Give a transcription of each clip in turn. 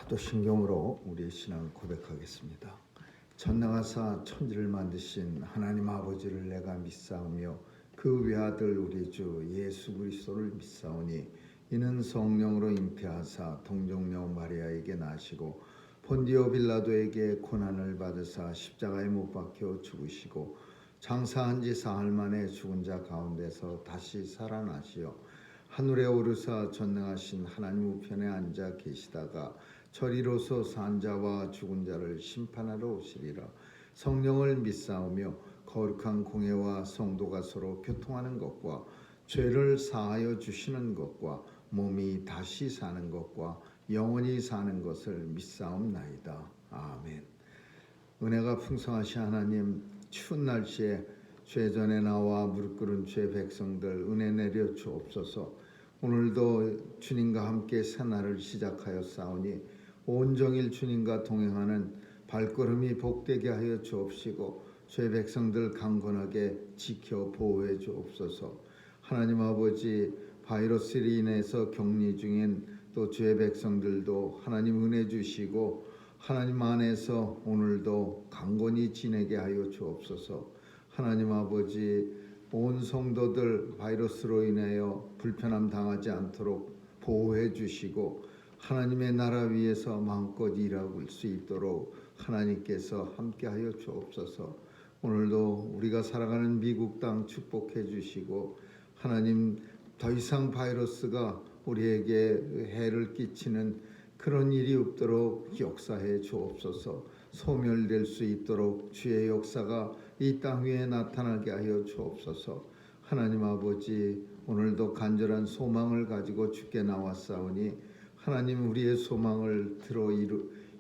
사도신경으로 우리의 신앙을 고백하겠습니다. 전능하사 천지를 만드신 하나님 아버지를 내가 믿사오며 그 외아들 우리 주 예수 그리스도를 믿사오니 이는 성령으로 잉태하사 동정녀 마리아에게 나시고 본디오 빌라도에게 고난을 받으사 십자가에 못 박혀 죽으시고 장사한 지 사흘 만에 죽은 자 가운데서 다시 살아나시어 하늘에 오르사 전능하신 하나님 우편에 앉아 계시다가 저리로서 산 자와 죽은 자를 심판하러 오시리라. 성령을 믿사오며 거룩한 공회와 성도가 서로 교통하는 것과 죄를 사하여 주시는 것과 몸이 다시 사는 것과 영원히 사는 것을 믿사옵나이다. 아멘. 은혜가 풍성하신 하나님, 추운 날씨에 죄전에 나와 무릎 꿇은 죄 백성들 은혜 내려 주옵소서. 오늘도 주님과 함께 새날을 시작하였사오니 온종일 주님과 동행하는 발걸음이 복되게 하여 주옵시고 죄 백성들 강건하게 지켜 보호해 주옵소서. 하나님 아버지, 바이러스로 인해서 격리 중인 또 죄 백성들도 하나님 은혜 주시고 하나님 안에서 오늘도 강건히 지내게 하여 주옵소서. 하나님 아버지, 온 성도들 바이러스로 인하여 불편함 당하지 않도록 보호해 주시고 하나님의 나라 위에서 마음껏 일할 수 있도록 하나님께서 함께하여 주옵소서. 오늘도 우리가 살아가는 미국 땅 축복해 주시고 하나님, 더 이상 바이러스가 우리에게 해를 끼치는 그런 일이 없도록 역사해 주옵소서. 소멸될 수 있도록 주의 역사가 이 땅 위에 나타나게 하여 주옵소서. 하나님 아버지, 오늘도 간절한 소망을 가지고 주께 나왔사오니 하나님, 우리의 소망을 들어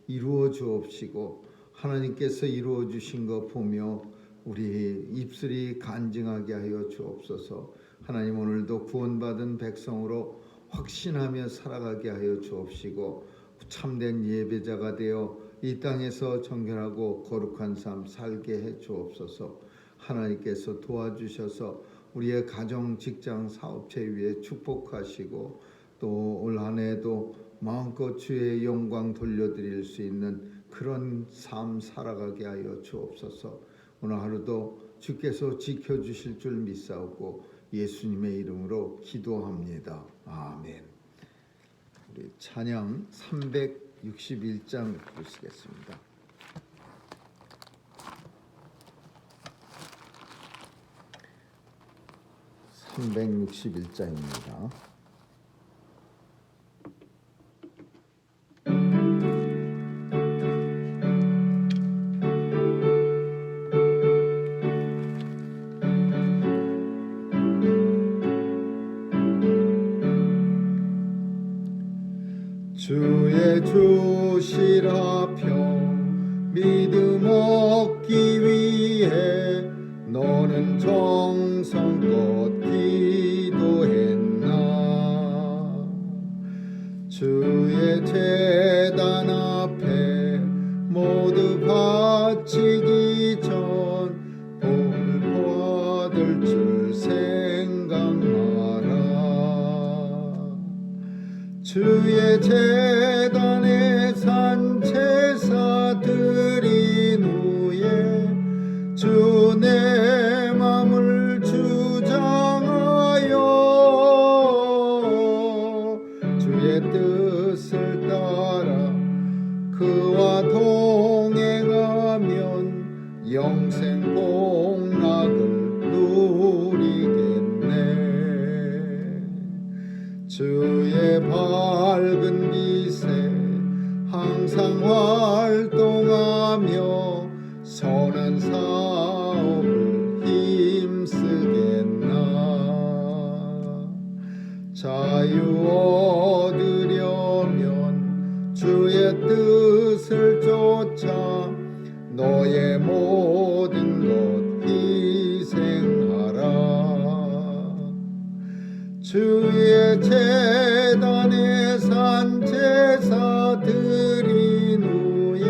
이루어 주옵시고 하나님께서 이루어 주신 것 보며 우리 입술이 간증하게 하여 주옵소서. 하나님, 오늘도 구원받은 백성으로 확신하며 살아가게 하여 주옵시고 참된 예배자가 되어 이 땅에서 정결하고 거룩한 삶 살게 해 주옵소서. 하나님께서 도와주셔서 우리의 가정, 직장, 사업체 위에 축복하시고 또 올 한 해도 마음껏 주의 영광 돌려드릴 수 있는 그런 삶 살아가게 하여 주옵소서. 오늘 하루도 주께서 지켜주실 줄 믿사오고 예수님의 이름으로 기도합니다. 아멘. 우리 찬양 361장 부르시겠습니다. 361장입니다. 주의 주시라 평 믿음 얻기 위해 너는 정성껏 기도했나. 주의 제단 앞에 모두 바치기 전 복을 받을 줄 생각하라. 주의 제단에 산 제사 드린 후에 주 내 맘을 주장하여 주의 뜻을 따라 그와 동행하면 영생 복락을 누리겠네. 주의 밝은 빛에 항상 활동하며 선한 사업을 힘쓰겠나. 자유 얻으려면 주의 뜻을 쫓아 너의 모든 것 희생하라. 주의 제단에 산 제사 드린 후에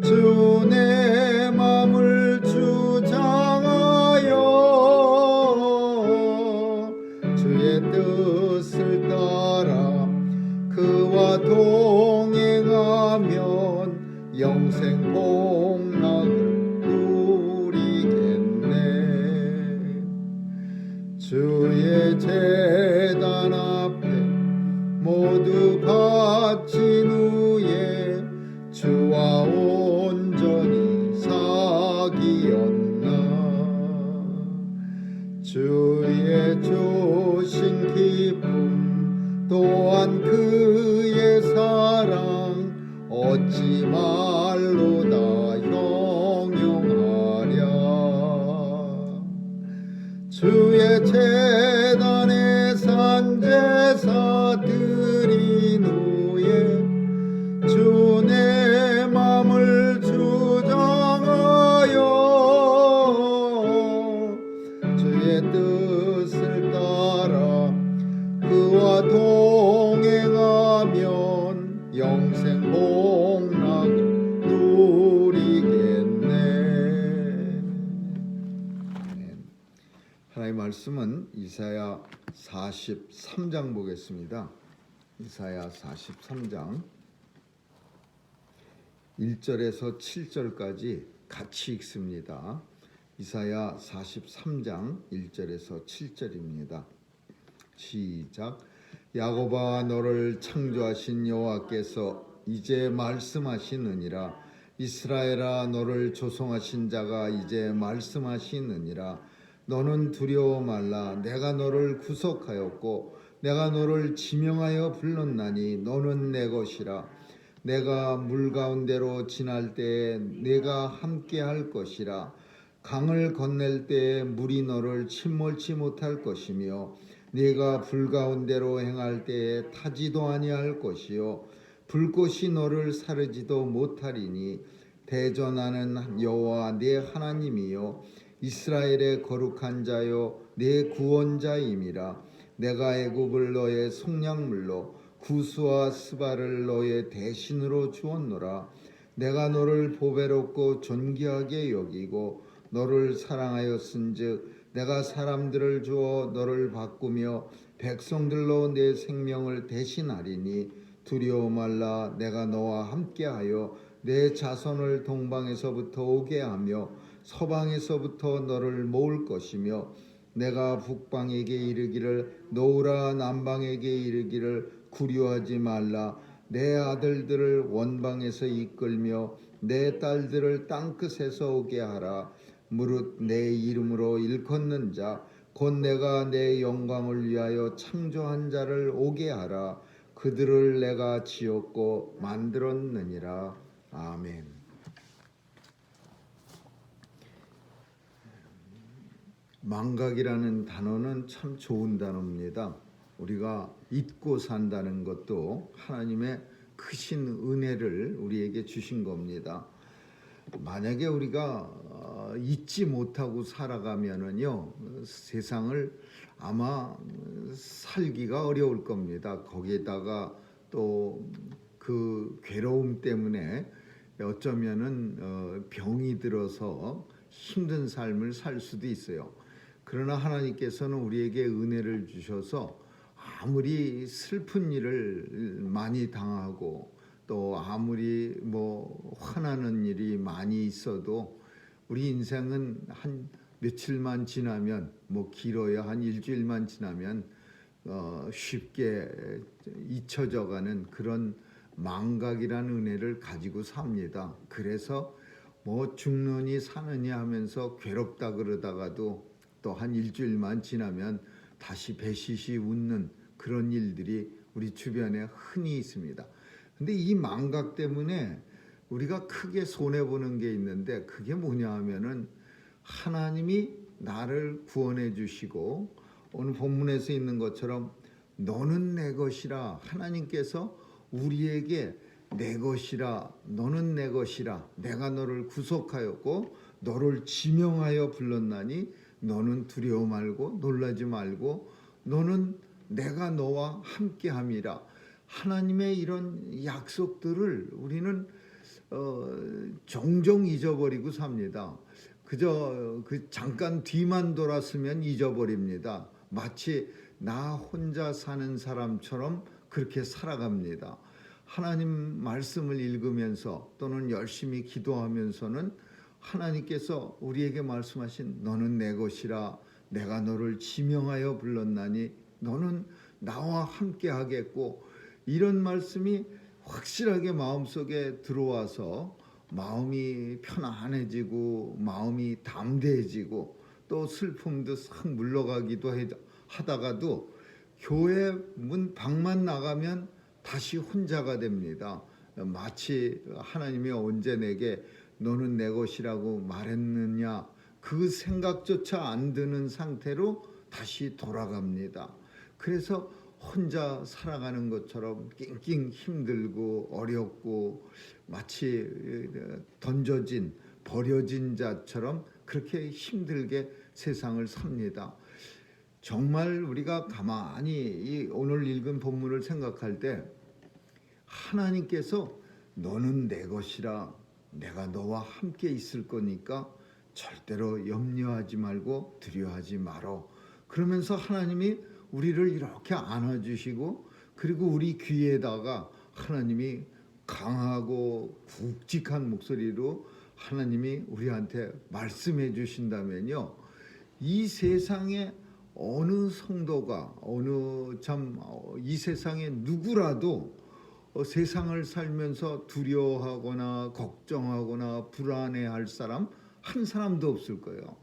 주 내 맘을 주장하여 주의 뜻을 따라 그와 동행 영생 복락을 누리겠네. 주의 제단 앞에 모두 바친 후에 주와 온전히 사귀었나. 주의 주신 기쁨 또한 그의 사랑 어찌 말로 다 형용하랴. 주의 제단에 산제사 드린 후에 주 내 맘을 주장하여 주의 뜻을 따라 그와 동행하면 영생 복락을 누리겠네. 하나님의 말씀은 이사야 43장 보겠습니다. 이사야 43장 1절에서 7절까지 같이 읽습니다. 이사야 43장 1절에서 7절입니다. 시작. 야곱아, 너를 창조하신 여호와께서 이제 말씀하시느니라. 이스라엘아, 너를 조성하신 자가 이제 말씀하시느니라. 너는 두려워 말라. 내가 너를 구속하였고 내가 너를 지명하여 불렀나니 너는 내 것이라. 내가 물 가운데로 지날 때에 내가 함께 할 것이라. 강을 건넬 때에 물이 너를 침몰치 못할 것이며 네가 불 가운데로 행할 때에 타지도 아니할 것이요 불꽃이 너를 사르지도 못하리니 대전하는 여호와 네 하나님이요 이스라엘의 거룩한 자요 네 구원자임이라. 내가 애굽을 너의 속량물로 구스와 스바를 너의 대신으로 주었노라. 내가 너를 보배롭고 존귀하게 여기고 너를 사랑하였은즉 내가 사람들을 주어 너를 바꾸며 백성들로 내 생명을 대신하리니 두려워 말라. 내가 너와 함께하여 내 자손을 동방에서부터 오게 하며 서방에서부터 너를 모을 것이며 내가 북방에게 이르기를 놓으라. 남방에게 이르기를 구려하지 말라. 내 아들들을 원방에서 이끌며 내 딸들을 땅끝에서 오게 하라. 무릇 내 이름으로 일컫는 자 곧 내가 내 영광을 위하여 창조한 자를 오게 하라. 그들을 내가 지었고 만들었느니라. 아멘. 망각이라는 단어는 참 좋은 단어입니다. 우리가 잊고 산다는 것도 하나님의 크신 은혜를 우리에게 주신 겁니다. 만약에 우리가 잊지 못하고 살아가면은요, 세상을 아마 살기가 어려울 겁니다. 거기에다가 또 그 괴로움 때문에 어쩌면은 병이 들어서 힘든 삶을 살 수도 있어요. 그러나 하나님께서는 우리에게 은혜를 주셔서 아무리 슬픈 일을 많이 당하고 또 아무리 화나는 일이 많이 있어도 우리 인생은 한 며칠만 지나면 길어야 한 일주일만 지나면 쉽게 잊혀져가는 그런 망각이라는 은혜를 가지고 삽니다. 그래서 죽느니 사느니 하면서 괴롭다 그러다가도 또 한 일주일만 지나면 다시 배시시 웃는 그런 일들이 우리 주변에 흔히 있습니다. 근데 이 망각 때문에 우리가 크게 손해보는 게 있는데 그게 뭐냐 하면은 하나님이 나를 구원해 주시고 오늘 본문에서 있는 것처럼 너는 내 것이라 하나님께서 우리에게 내 것이라 너는 내 것이라 내가 너를 구속하였고 너를 지명하여 불렀나니 너는 두려워 말고 놀라지 말고 너는 내가 너와 함께함이라. 하나님의 이런 약속들을 우리는 종종 잊어버리고 삽니다. 그저 잠깐 뒤만 돌았으면 잊어버립니다. 마치 나 혼자 사는 사람처럼 그렇게 살아갑니다. 하나님 말씀을 읽으면서 또는 열심히 기도하면서는 하나님께서 우리에게 말씀하신 너는 내 것이라 내가 너를 지명하여 불렀나니 너는 나와 함께 하겠고, 이런 말씀이 확실하게 마음속에 들어와서 마음이 편안해지고 마음이 담대해지고 또 슬픔도 싹 물러가기도 하다가도 교회 문 밖만 나가면 다시 혼자가 됩니다. 마치 하나님이 언제 내게 너는 내 것이라고 말했느냐, 그 생각조차 안 드는 상태로 다시 돌아갑니다. 그래서 혼자 살아가는 것처럼 낑낑 힘들고 어렵고 마치 던져진 버려진 자처럼 그렇게 힘들게 세상을 삽니다. 정말 우리가 가만히 이 오늘 읽은 본문을 생각할 때 하나님께서 너는 내 것이라 내가 너와 함께 있을 거니까 절대로 염려하지 말고 두려워하지 말어. 그러면서 하나님이 우리를 이렇게 안아주시고, 그리고 우리 귀에다가 하나님이 강하고 굵직한 목소리로 하나님이 우리한테 말씀해 주신다면요, 이 세상에 어느 성도가 이 세상에 누구라도 세상을 살면서 두려워하거나 걱정하거나 불안해할 사람 한 사람도 없을 거예요.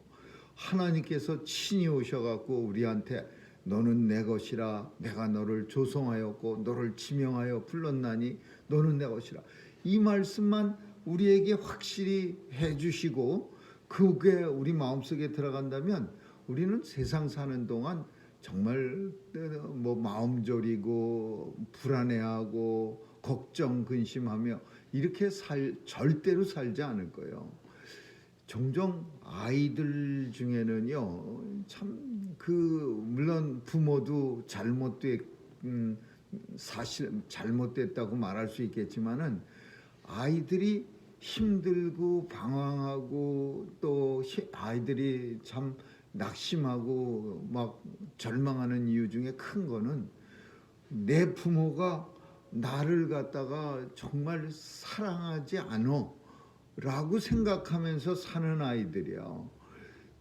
하나님께서 친히 오셔갖고 우리한테 너는 내 것이라 내가 너를 조성하였고 너를 지명하여 불렀나니 너는 내 것이라, 이 말씀만 우리에게 확실히 해주시고 그게 우리 마음속에 들어간다면 우리는 세상 사는 동안 정말 마음 졸이고 불안해하고 걱정 근심하며 이렇게 절대로 살지 않을 거예요. 종종 아이들 중에는요, 참 물론 부모도 사실 잘못됐다고 말할 수 있겠지만은 아이들이 힘들고 방황하고 또 아이들이 참 낙심하고 막 절망하는 이유 중에 큰 거는 내 부모가 나를 갖다가 정말 사랑하지 않어 라고 생각하면서 사는 아이들이야.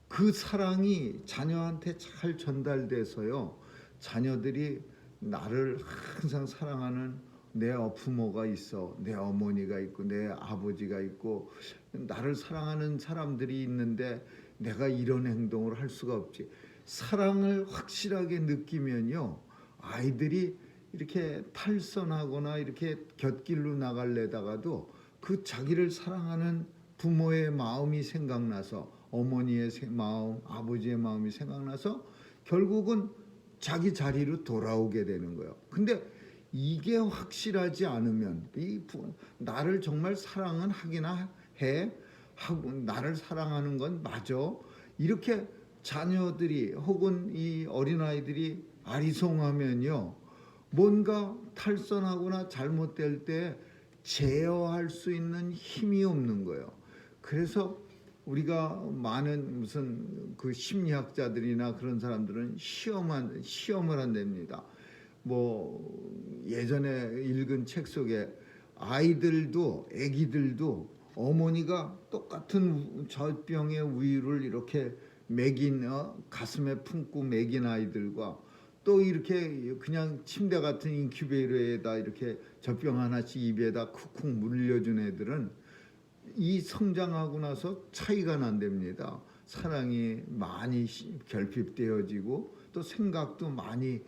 그 사랑이 자녀한테 잘 전달돼서요, 자녀들이 나를 항상 사랑하는 내 부모가 있어, 내 어머니가 있고 내 아버지가 있고 나를 사랑하는 사람들이 있는데 내가 이런 행동을 할 수가 없지. 사랑을 확실하게 느끼면요, 아이들이 이렇게 탈선하거나 이렇게 곁길로 나가려다가도 그 자기를 사랑하는 부모의 마음이 생각나서, 어머니의 마음, 아버지의 마음이 생각나서 결국은 자기 자리로 돌아오게 되는 거예요. 근데 이게 확실하지 않으면 나를 정말 사랑은 하기나 해, 하고 나를 사랑하는 건 맞아, 이렇게 자녀들이 혹은 이 어린아이들이 아리송하면요, 뭔가 탈선하거나 잘못될 때 제어할 수 있는 힘이 없는 거예요. 그래서 우리가 많은 무슨 그 심리학자들이나 그런 사람들은 시험을 한답니다. 예전에 읽은 책 속에 아기들도 어머니가 똑같은 젖병의 우유를 이렇게 가슴에 품고 먹인 아이들과 또 이렇게 그냥 침대 같은 인큐베이터에다 이렇게 젖병 하나씩 입에다 쿡쿡 물려준 애들은 이 성장하고 나서 차이가 난답니다. 사랑이 많이 결핍되어지고 또 생각도 많이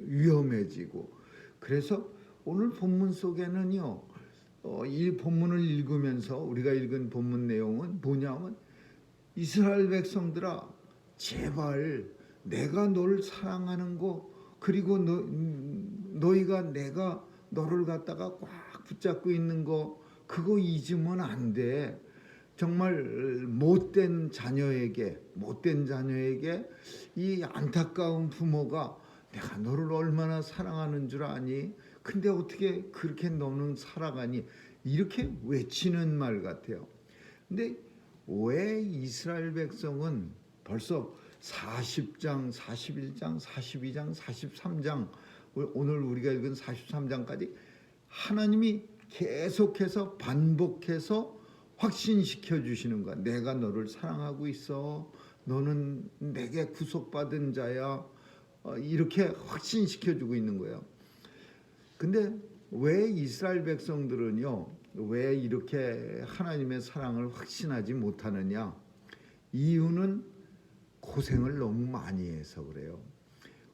위험해지고. 그래서 오늘 본문 속에는요, 이 본문을 읽으면서 우리가 읽은 본문 내용은 뭐냐면, 이스라엘 백성들아, 제발 내가 너를 사랑하는 거, 그리고 너희가 내가 너를 갖다가 꽉 붙잡고 있는 거, 그거 잊으면 안 돼. 정말 못된 자녀에게 이 안타까운 부모가 내가 너를 얼마나 사랑하는 줄 아니? 근데 어떻게 그렇게 너는 살아가니? 이렇게 외치는 말 같아요. 근데 왜 이스라엘 백성은 벌써 40장, 41장, 42장, 43장, 오늘 우리가 읽은 43장까지 하나님이 계속해서 반복해서 확신시켜 주시는 거야. 내가 너를 사랑하고 있어. 너는 내게 구속받은 자야. 이렇게 확신시켜 주고 있는 거예요. 근데 왜 이스라엘 백성들은요, 왜 이렇게 하나님의 사랑을 확신하지 못하느냐? 이유는 고생을 너무 많이 해서 그래요.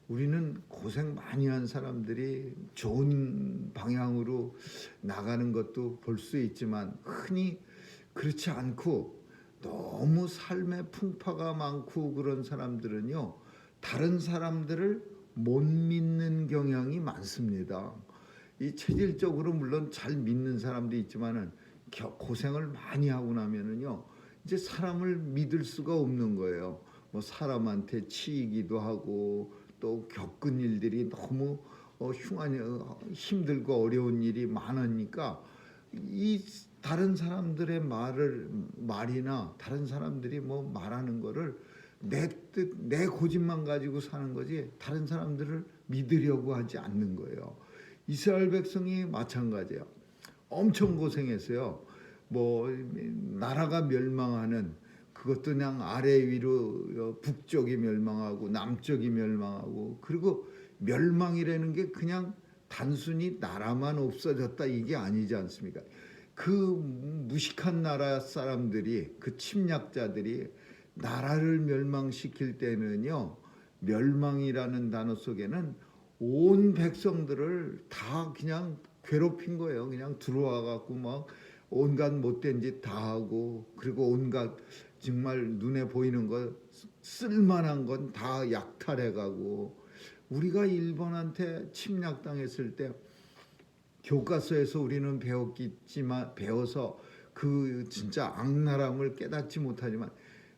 우리는 고생 많이 한 사람들이 좋은 방향으로 나가는 것도 볼 수 있지만 흔히 그렇지 않고 너무 삶의 풍파가 많고 그런 사람들은요, 다른 사람들을 못 믿는 경향이 많습니다. 이 체질적으로 물론 잘 믿는 사람도 있지만은 고생을 많이 하고 나면은요, 이제 사람을 믿을 수가 없는 거예요. 뭐 사람한테 치이기도 하고 또 겪은 일들이 너무 힘들고 어려운 일이 많으니까 이 다른 사람들의 말이나 다른 사람들이 뭐 말하는 거를 내 고집만 가지고 사는 거지 다른 사람들을 믿으려고 하지 않는 거예요. 이스라엘 백성이 마찬가지예요. 엄청 고생했어요. 뭐 나라가 멸망하는 그것도 그냥 아래 위로 북쪽이 멸망하고 남쪽이 멸망하고, 그리고 멸망이라는 게 그냥 단순히 나라만 없어졌다 이게 아니지 않습니까? 그 무식한 나라 사람들이, 그 침략자들이 나라를 멸망시킬 때는요, 멸망이라는 단어 속에는 온 백성들을 다 그냥 괴롭힌 거예요. 그냥 들어와 갖고 막 온갖 못된 짓 다 하고, 그리고 온갖 정말 눈에 보이는 거 쓸만한 건 다 약탈해 가고. 우리가 일본한테 침략당했을 때 교과서에서 우리는 배워서 그 진짜 악랄함을 깨닫지 못하지만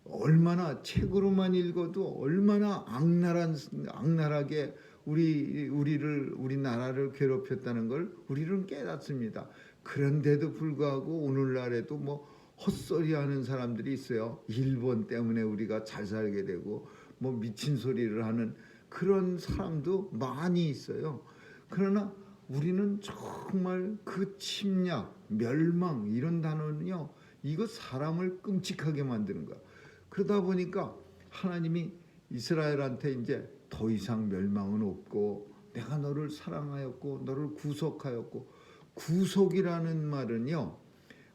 얼마나 책으로만 읽어도 얼마나 악랄하게 우리 나라를 괴롭혔다는 걸 우리는 깨닫습니다. 그런데도 불구하고 오늘날에도 뭐 헛소리하는 사람들이 있어요. 일본 때문에 우리가 잘 살게 되고 뭐 미친 소리를 하는 그런 사람도 많이 있어요. 그러나 우리는 정말 그 침략, 멸망 이런 단어는요, 이거 사람을 끔찍하게 만드는 거야. 그러다 보니까 하나님이 이스라엘한테 이제 더 이상 멸망은 없고 내가 너를 사랑하였고 너를 구속하였고, 구속이라는 말은요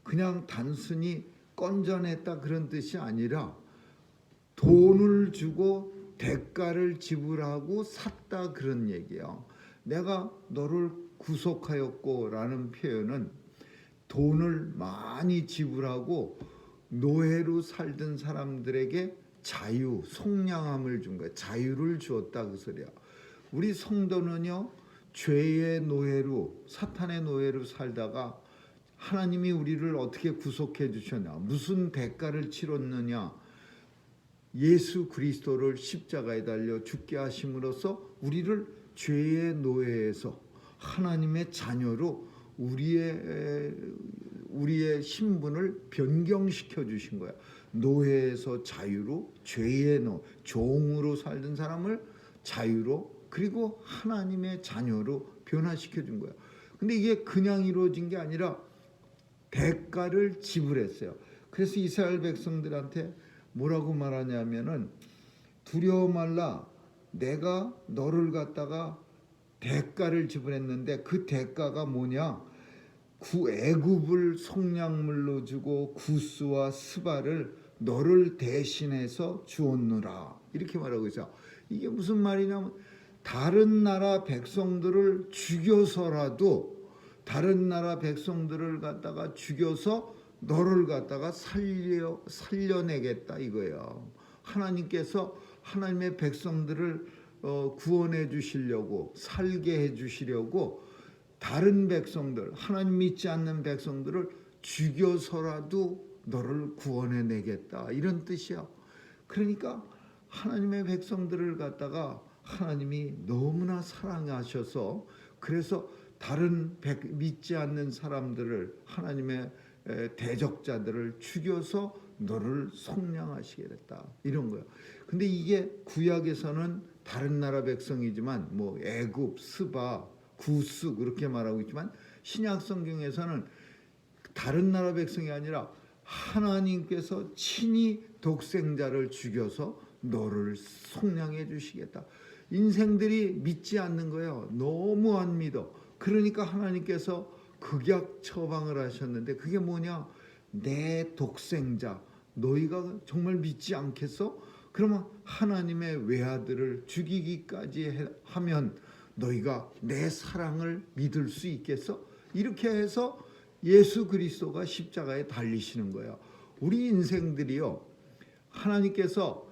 그냥 단순히 건져냈다 그런 뜻이 아니라 돈을 주고 대가를 지불하고 샀다 그런 얘기예요. 내가 너를 구속하였고 라는 표현은 돈을 많이 지불하고 노예로 살던 사람들에게 자유, 속량함을 준 거예요. 자유를 주었다 그 소리야. 우리 성도는요, 죄의 노예로, 사탄의 노예로 살다가 하나님이 우리를 어떻게 구속해 주셨냐, 무슨 대가를 치렀느냐, 예수 그리스도를 십자가에 달려 죽게 하심으로써 우리를 죄의 노예에서 하나님의 자녀로 우리의 신분을 변경시켜 주신 거야. 노예에서 자유로, 죄의 종으로 살던 사람을 자유로, 그리고 하나님의 자녀로 변화시켜 준 거야. 근데 이게 그냥 이루어진 게 아니라 대가를 지불했어요. 그래서 이스라엘 백성들한테 뭐라고 말하냐면은 두려워 말라, 내가 너를 갖다가 대가를 지불했는데 그 대가가 뭐냐? 애굽을 속량물로 주고 구스와 스바를 너를 대신해서 주었노라, 이렇게 말하고 있어요. 이게 무슨 말이냐면 다른 나라 백성들을 죽여서라도, 다른 나라 백성들을 갖다가 죽여서 너를 갖다가 살려내겠다 이거예요. 하나님께서 하나님의 백성들을 구원해 주시려고, 살게 해 주시려고 다른 백성들, 하나님 믿지 않는 백성들을 죽여서라도 너를 구원해 내겠다 이런 뜻이야. 그러니까 하나님의 백성들을 갖다가 하나님이 너무나 사랑하셔서, 그래서 다른 믿지 않는 사람들을, 하나님의 대적자들을 죽여서 너를 속량하시게 됐다 이런 거예요. 근데 이게 구약에서는 다른 나라 백성이지만 뭐 애굽, 스바, 구스 그렇게 말하고 있지만 신약 성경에서는 다른 나라 백성이 아니라 하나님께서 친히 독생자를 죽여서 너를 속량해 주시겠다. 인생들이 믿지 않는 거예요. 너무 안 믿어. 그러니까 하나님께서 극약 처방을 하셨는데 그게 뭐냐? 내 독생자 너희가 정말 믿지 않겠어? 그러면 하나님의 외아들을 죽이기까지 하면 너희가 내 사랑을 믿을 수 있겠어? 이렇게 해서 예수 그리스도가 십자가에 달리시는 거예요. 우리 인생들이요, 하나님께서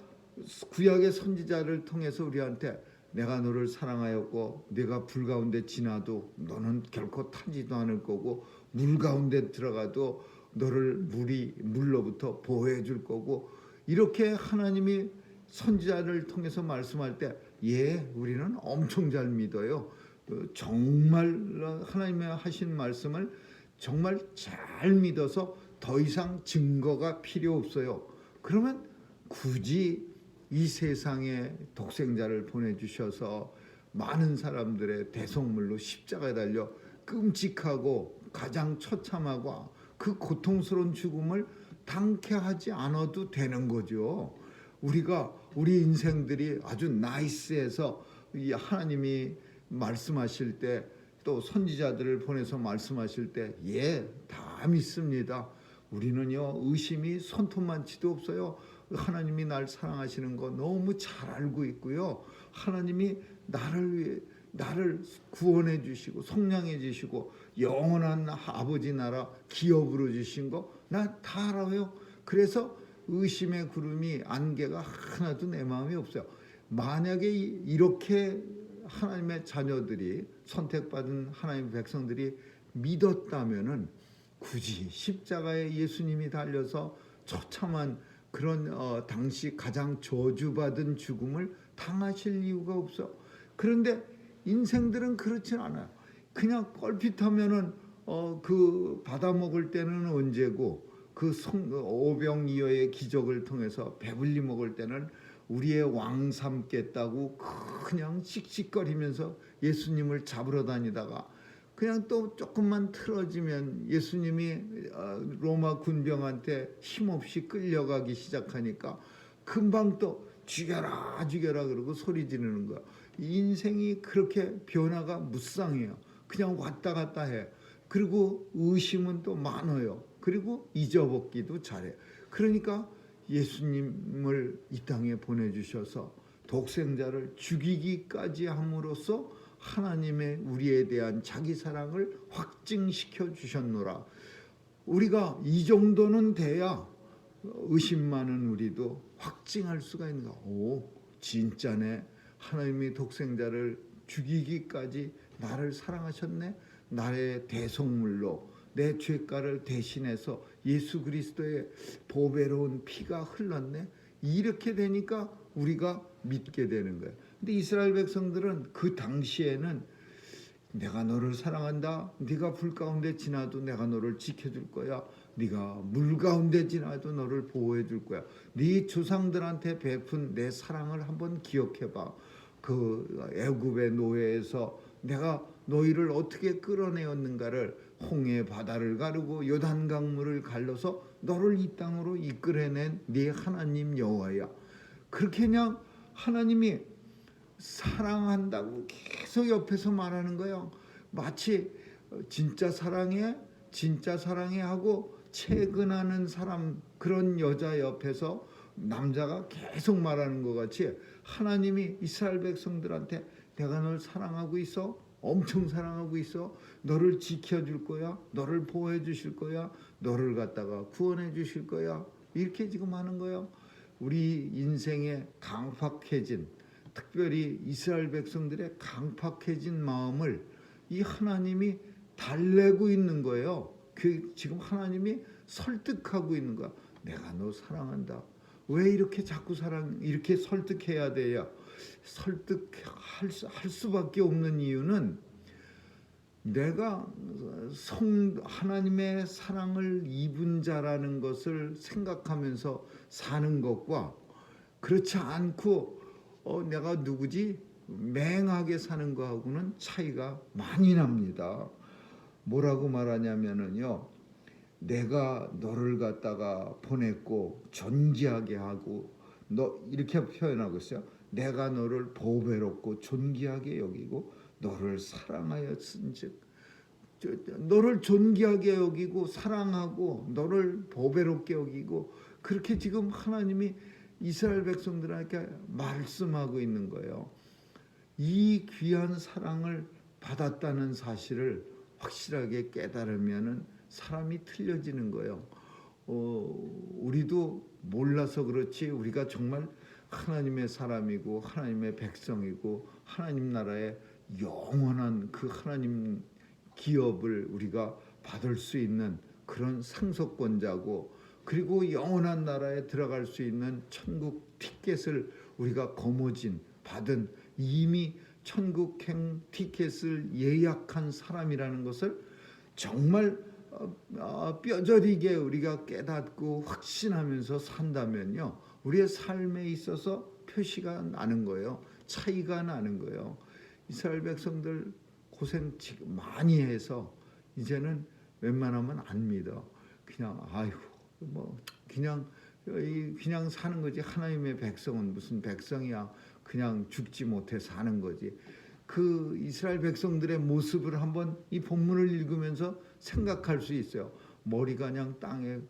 구약의 선지자를 통해서 우리한테 내가 너를 사랑하였고 네가 불 가운데 지나도 너는 결코 타지도 않을 거고 물 가운데 들어가도 너를 물로부터 보호해 줄 거고 이렇게 하나님이 선지자를 통해서 말씀할 때 우리는 엄청 잘 믿어요. 정말 하나님의 하신 말씀을 정말 잘 믿어서 더 이상 증거가 필요 없어요. 그러면 굳이 이 세상에 독생자를 보내주셔서 많은 사람들의 대속물로 십자가에 달려 끔찍하고 가장 처참하고 그 고통스러운 죽음을 당케 하지 않아도 되는 거죠. 우리 인생들이 아주 나이스해서 이 하나님이 말씀하실 때 또 선지자들을 보내서 말씀하실 때 다 믿습니다. 우리는요 의심이 손톱만치도 없어요. 하나님이 날 사랑하시는 거 너무 잘 알고 있고요. 하나님이 나를 구원해 주시고 속량해 주시고 영원한 아버지 나라 기업으로 주신 거 나 다 알아요. 그래서 의심의 구름이 안개가 하나도 내 마음에 없어요. 만약에 이렇게 하나님의 자녀들이 선택받은 하나님의 백성들이 믿었다면은 굳이 십자가에 예수님이 달려서 처참한 그런 당시 가장 저주받은 죽음을 당하실 이유가 없어. 그런데 인생들은 그렇진 않아요. 그냥 뻘핏하면은 그 받아먹을 때는 언제고 그 오병이어의 기적을 통해서 배불리 먹을 때는 우리의 왕 삼겠다고 그냥 씩씩거리면서 예수님을 잡으러 다니다가 그냥 또 조금만 틀어지면 예수님이 로마 군병한테 힘없이 끌려가기 시작하니까 금방 또 죽여라 그러고 소리 지르는 거야. 인생이 그렇게 변화가 무쌍해요. 그냥 왔다 갔다 해. 그리고 의심은 또 많아요. 그리고 잊어먹기도 잘해. 그러니까 예수님을 이 땅에 보내주셔서 독생자를 죽이기까지 함으로써 하나님의 우리에 대한 자기 사랑을 확증시켜 주셨노라. 우리가 이 정도는 돼야 의심 많은 우리도 확증할 수가 있는 거야. 진짜네. 하나님이 독생자를 죽이기까지 나를 사랑하셨네. 나의 대속물로 내 죄가를 대신해서 예수 그리스도의 보배로운 피가 흘렀네. 이렇게 되니까 우리가 믿게 되는 거예요. 근데 이스라엘 백성들은 그 당시에는 내가 너를 사랑한다. 네가 불 가운데 지나도 내가 너를 지켜줄 거야. 네가 물 가운데 지나도 너를 보호해 줄 거야. 네 조상들한테 베푼 내 사랑을 한번 기억해봐. 그 애굽의 노예에서 내가 너희를 어떻게 끌어내었는가를 홍해 바다를 가르고 요단 강물을 갈라서 너를 이 땅으로 이끌어낸 네 하나님 여호와야. 그렇게 그냥 하나님이 사랑한다고 계속 옆에서 말하는 거예요. 마치 진짜 사랑해 하고 채근하는 사람, 그런 여자 옆에서 남자가 계속 말하는 것 같이 하나님이 이스라엘 백성들한테 내가 널 사랑하고 있어. 엄청 사랑하고 있어. 너를 지켜줄 거야. 너를 보호해 주실 거야. 너를 갖다가 구원해 주실 거야. 이렇게 지금 하는 거예요. 우리 인생에 강팍해진, 특별히 이스라엘 백성들의 강팍해진 마음을 이 하나님이 달래고 있는 거예요. 그 지금 하나님이 설득하고 있는 거야. 내가 너 사랑한다. 왜 이렇게 자꾸 이렇게 설득해야 돼요? 설득할 수밖에 없는 이유는 내가 하나님의 사랑을 입은 자라는 것을 생각하면서 사는 것과 그렇지 않고 내가 누구지? 맹하게 사는 거하고는 차이가 많이 납니다. 뭐라고 말하냐면은요, 내가 너를 갖다가 보냈고 존귀하게 하고 너 이렇게 표현하고 있어요. 내가 너를 보배롭고 존귀하게 여기고 너를 사랑하였은즉, 너를 존귀하게 여기고 사랑하고 너를 보배롭게 여기고, 그렇게 지금 하나님이 이스라엘 백성들에게 말씀하고 있는 거예요. 이 귀한 사랑을 받았다는 사실을 확실하게 깨달으면은 사람이 틀려지는 거예요. 우리도 몰라서 그렇지 우리가 정말 하나님의 사람이고 하나님의 백성이고 하나님 나라의 영원한 그 하나님 기업을 우리가 받을 수 있는 그런 상속권자고, 그리고 영원한 나라에 들어갈 수 있는 천국 티켓을 우리가 거머쥔 받은, 이미 천국행 티켓을 예약한 사람이라는 것을 정말 뼈저리게 우리가 깨닫고 확신하면서 산다면요, 우리의 삶에 있어서 표시가 나는 거예요. 차이가 나는 거예요. 이스라엘 백성들 고생 많이 해서 이제는 웬만하면 안 믿어. 그냥 아이고 뭐 그냥 사는 거지. 하나님의 백성은 무슨 백성이야. 그냥 죽지 못해 사는 거지. 그 이스라엘 백성들의 모습을 한번 이 본문을 읽으면서 생각할 수 있어요. 머리가 그냥 땅에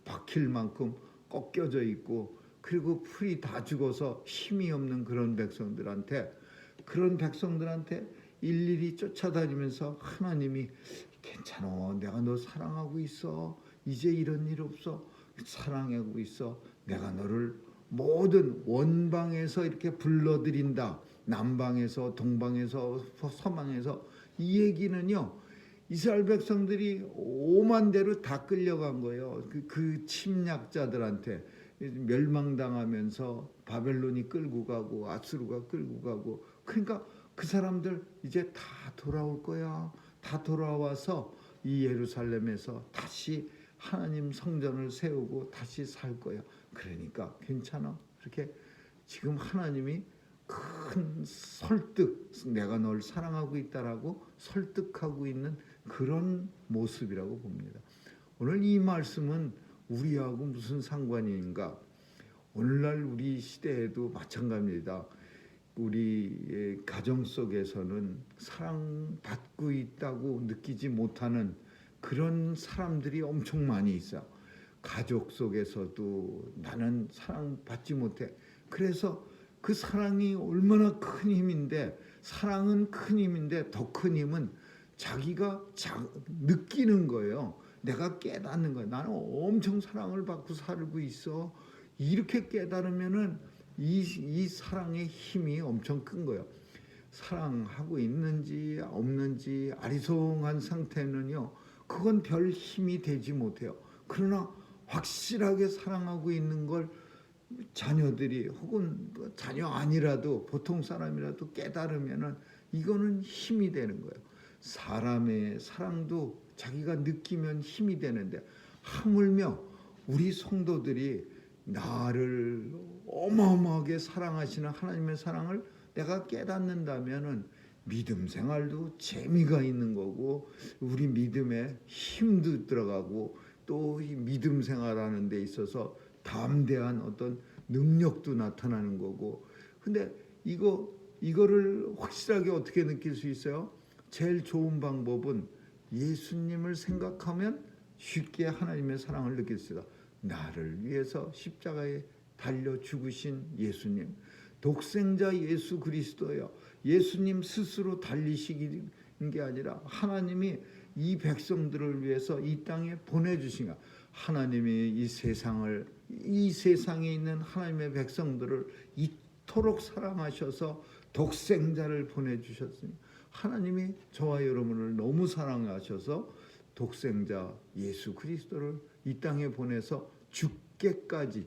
박힐 만큼 꺾여져 있고, 그리고 풀이 다 죽어서 힘이 없는 그런 백성들한테 일일이 쫓아다니면서 하나님이 괜찮아, 내가 너 사랑하고 있어, 이제 이런 일 없어, 사랑하고 있어, 내가 너를 모든 원방에서 이렇게 불러들인다, 남방에서 동방에서 서방에서. 이 얘기는요, 이스라엘 백성들이 오만 대로 다 끌려간 거예요. 그 침략자들한테 멸망당하면서 바벨론이 끌고 가고 아수르가 끌고 가고. 그러니까 그 사람들 이제 다 돌아올 거야. 다 돌아와서 이 예루살렘에서 다시 하나님 성전을 세우고 다시 살 거야. 그러니까 괜찮아. 그렇게 지금 하나님이 큰 설득, 내가 널 사랑하고 있다라고 설득하고 있는 그런 모습이라고 봅니다. 오늘 이 말씀은 우리하고 무슨 상관인가? 오늘날 우리 시대에도 마찬가지입니다. 우리의 가정 속에서는 사랑받고 있다고 느끼지 못하는 그런 사람들이 엄청 많이 있어. 가족 속에서도 나는 사랑받지 못해. 그래서 그 사랑이 얼마나 큰 힘인데, 사랑은 큰 힘인데 더 큰 힘은 자기가 느끼는 거예요. 내가 깨닫는 거예요. 나는 엄청 사랑을 받고 살고 있어. 이렇게 깨달으면은 이 사랑의 힘이 엄청 큰 거예요. 사랑하고 있는지 없는지 아리송한 상태는요, 그건 별 힘이 되지 못해요. 그러나 확실하게 사랑하고 있는 걸 자녀들이 혹은 자녀 아니라도 보통 사람이라도 깨달으면은 이거는 힘이 되는 거예요. 사람의 사랑도 자기가 느끼면 힘이 되는데, 하물며 우리 성도들이 나를 어마어마하게 사랑하시는 하나님의 사랑을 내가 깨닫는다면은 믿음 생활도 재미가 있는 거고, 우리 믿음에 힘도 들어가고, 또 이 믿음 생활하는 데 있어서 담대한 어떤 능력도 나타나는 거고. 근데 이거를 확실하게 어떻게 느낄 수 있어요? 제일 좋은 방법은 예수님을 생각하면 쉽게 하나님의 사랑을 느낄 수 있어요. 나를 위해서 십자가에 달려 죽으신 예수님, 독생자 예수 그리스도예요. 예수님 스스로 달리시는 게 아니라 하나님이 이 백성들을 위해서 이 땅에 보내주신 거야. 하나님이 이 세상에 있는 하나님의 백성들을 이토록 사랑하셔서 독생자를 보내주셨습니다. 하나님이 저와 여러분을 너무 사랑하셔서 독생자 예수 그리스도를 이 땅에 보내서 죽기까지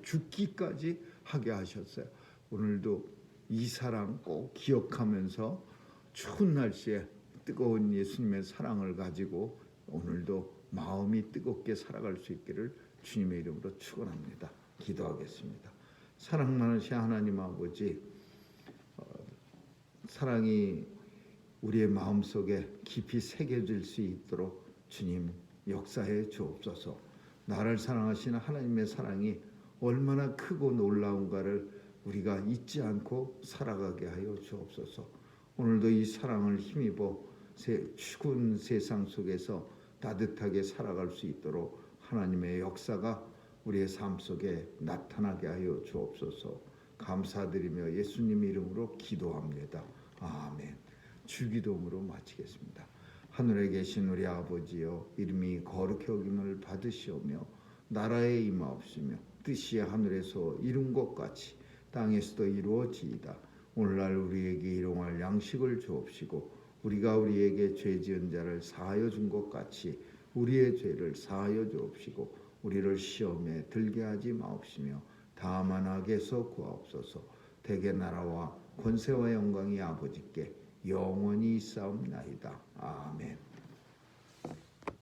하게 하셨어요. 오늘도 이 사랑 꼭 기억하면서 추운 날씨에 뜨거운 예수님의 사랑을 가지고 오늘도 마음이 뜨겁게 살아갈 수 있기를 주님의 이름으로 축원합니다. 기도하겠습니다. 사랑 많으신 하나님 아버지, 사랑이 우리의 마음속에 깊이 새겨질 수 있도록 주님 역사해 주옵소서. 나를 사랑하시는 하나님의 사랑이 얼마나 크고 놀라운가를 우리가 잊지 않고 살아가게 하여 주옵소서. 오늘도 이 사랑을 힘입어 추운 세상 속에서 따뜻하게 살아갈 수 있도록 하나님의 역사가 우리의 삶 속에 나타나게 하여 주옵소서. 감사드리며 예수님 이름으로 기도합니다. 아멘. 주기도문으로 마치겠습니다. 하늘에 계신 우리 아버지여, 이름이 거룩히 여김을 받으시오며 나라에 임하옵시며 뜻이 하늘에서 이룬 것 같이 땅에서도 이루어지이다. 오늘날 우리에게 일용할 양식을 주옵시고 우리가 우리에게 죄 지은 자를 사하여 준 것 같이 우리의 죄를 사하여 주옵시고 우리를 시험에 들게 하지 마옵시며 다만 악에서 구하옵소서. 대개 나라와 권세와 영광이 아버지께 영원히 있사옵나이다. 아멘.